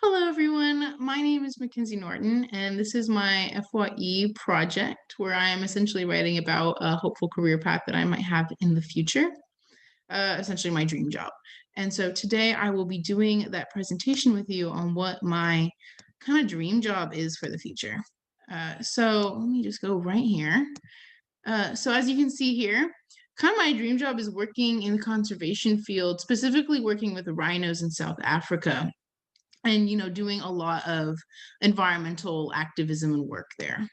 Hello, everyone. My name is Mackenzie Norton, and this is my FYE project where I am essentially writing about a hopeful career path that I might have in the future, essentially my dream job. And so today I will be doing that presentation with you on what my kind of dream job is for the future. So let me just go right here. So as you can see here, kind of my dream job is working in the conservation field, specifically working with rhinos in South Africa and doing a lot of environmental activism and work there.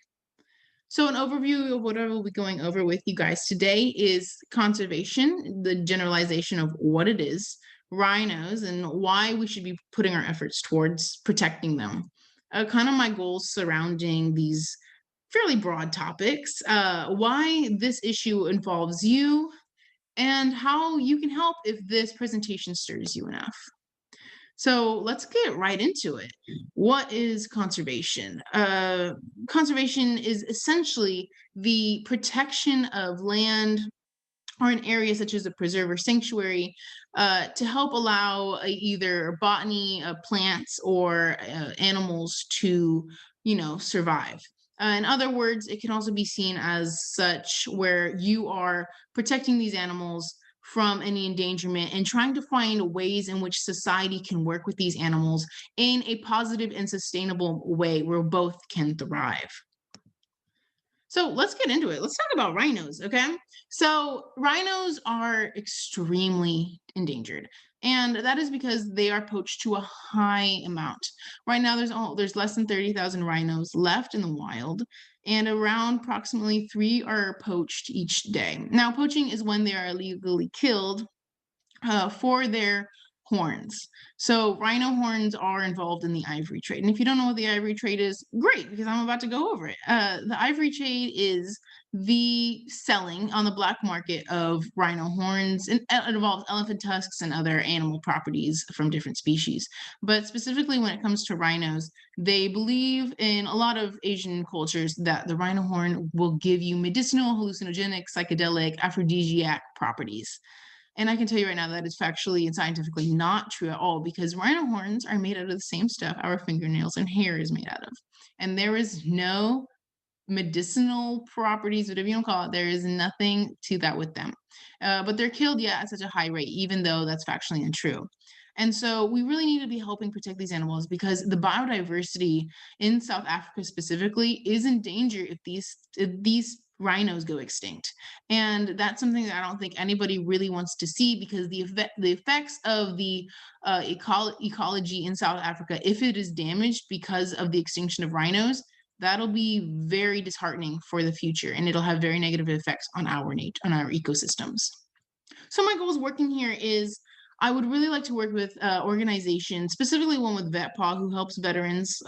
So an overview of what I will be going over with you guys today is conservation, the generalization of what it is, rhinos, and why we should be putting our efforts towards protecting them. Kind of my goals surrounding these fairly broad topics, why this issue involves you, and how you can help if this presentation stirs you enough. So let's get right into it. What is conservation? Conservation is essentially the protection of land or an area such as a preserve or sanctuary to help allow either botany, plants, or animals to, survive. In other words, it can also be seen as such where you are protecting these animals from any endangerment and trying to find ways in which society can work with these animals in a positive and sustainable way where both can thrive. So let's get into it. Let's talk about rhinos, okay? So rhinos are extremely endangered, and that is because they are poached to a high amount. Right now, there's less than 30,000 rhinos left in the wild, and around approximately three are poached each day. Now, poaching is when they are illegally killed for their horns. So rhino horns are involved in the ivory trade. And if you don't know what the ivory trade is, great, because I'm about to go over it. The ivory trade is the selling on the black market of rhino horns, and it involves elephant tusks and other animal properties from different species. But specifically when it comes to rhinos, they believe in a lot of Asian cultures that the rhino horn will give you medicinal, hallucinogenic, psychedelic, aphrodisiac properties. And I can tell you right now that is factually and scientifically not true at all because rhino horns are made out of the same stuff our fingernails and hair is made out of. And there is no medicinal properties, whatever you want to call it, there is nothing to that with them. But they're killed, yeah, at such a high rate, even though that's factually untrue. And so we really need to be helping protect these animals because the biodiversity in South Africa specifically is in danger if these rhinos go extinct. And that's something that I don't think anybody really wants to see because the effects of the ecology in South Africa, if it is damaged because of the extinction of rhinos, that'll be very disheartening for the future and it'll have very negative effects on our ecosystems. So my goals working here is I would really like to work with organizations, specifically one with VetPaw, who helps veterans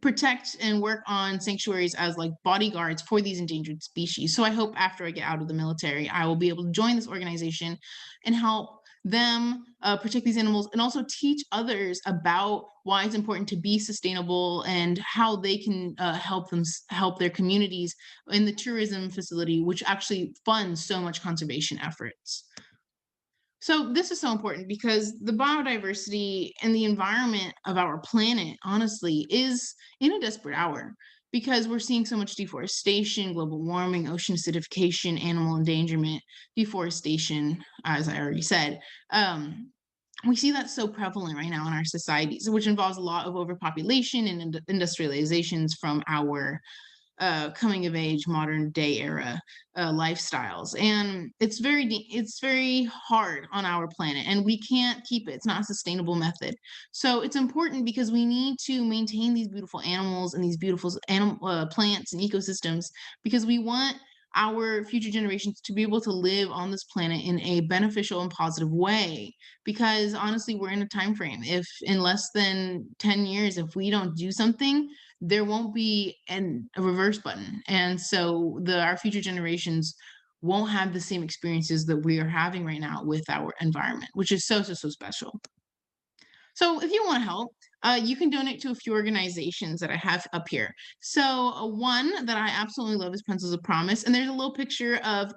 protect and work on sanctuaries as like bodyguards for these endangered species. So I hope after I get out of the military, I will be able to join this organization and help them protect these animals and also teach others about why it's important to be sustainable and how they can help their communities in the tourism facility, which actually funds so much conservation efforts. So this is so important because the biodiversity and the environment of our planet, honestly, is in a desperate hour because we're seeing so much deforestation, global warming, ocean acidification, animal endangerment, deforestation, as I already said. We see that so prevalent right now in our societies, which involves a lot of overpopulation and industrializations from our coming of age modern day era lifestyles, and it's very hard on our planet and we can't keep it. It's not a sustainable method. So it's important because we need to maintain these beautiful animals and these beautiful plants and ecosystems because we want our future generations to be able to live on this planet in a beneficial and positive way, because honestly we're in a time frame. If in less than 10 years if we don't do something, there won't be a reverse button. And so our future generations won't have the same experiences that we are having right now with our environment, which is so, so, so special. So if you want to help, you can donate to a few organizations that I have up here. So one that I absolutely love is Pencils of Promise. And there's a little picture of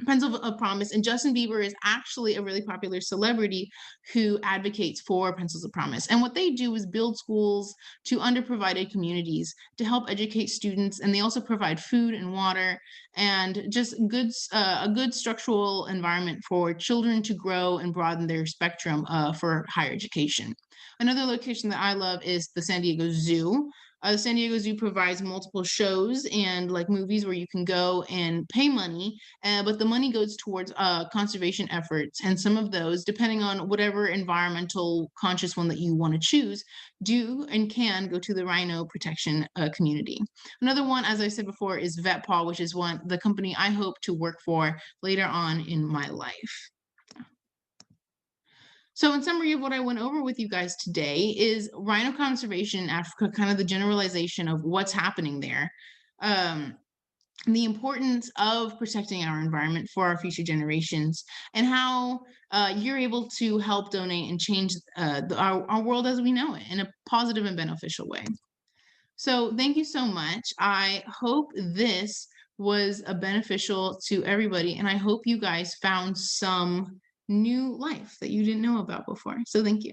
Pencils of Promise, and Justin Bieber is actually a really popular celebrity who advocates for Pencils of Promise. And what they do is build schools to underprovided communities to help educate students, and they also provide food and water and just a good structural environment for children to grow and broaden their spectrum for higher education. Another location that I love is the San Diego Zoo. The San Diego Zoo provides multiple shows and like movies where you can go and pay money, but the money goes towards conservation efforts. And some of those, depending on whatever environmental conscious one that you want to choose, do and can go to the rhino protection community. Another one, as I said before, is VetPaw, which is the company I hope to work for later on in my life. So, in summary of what I went over with you guys today is rhino conservation in Africa, kind of the generalization of what's happening there. Um, the importance of protecting our environment for our future generations, and how you're able to help donate and change our world as we know it in a positive and beneficial way. So, thank you so much. I hope this was beneficial to everybody, and I hope you guys found some new life that you didn't know about before. So, thank you.